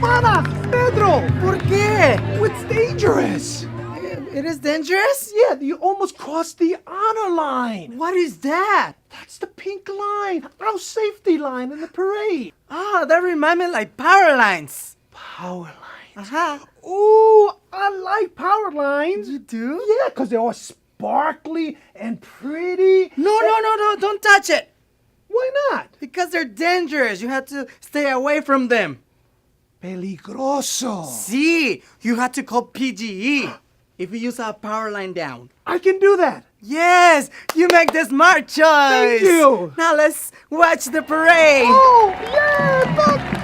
Para, Pedro! ¿Por qué? It's dangerous! It is dangerous? Yeah, you almost crossed the honor line. What is that? That's the pink line, our safety line in the parade. Ah, that reminds me like power lines. Power lines. Uh-huh. Ooh, I like power lines. You do? Yeah, because they're all sparkly and pretty. No, don't touch it. Why not? Because they're dangerous. You have to stay away from them. Peligroso. See, you have to call PGE if you use our power line down. I can do that. Yes, you make the smart choice. Thank you. Now let's watch the parade. Oh, yeah, look.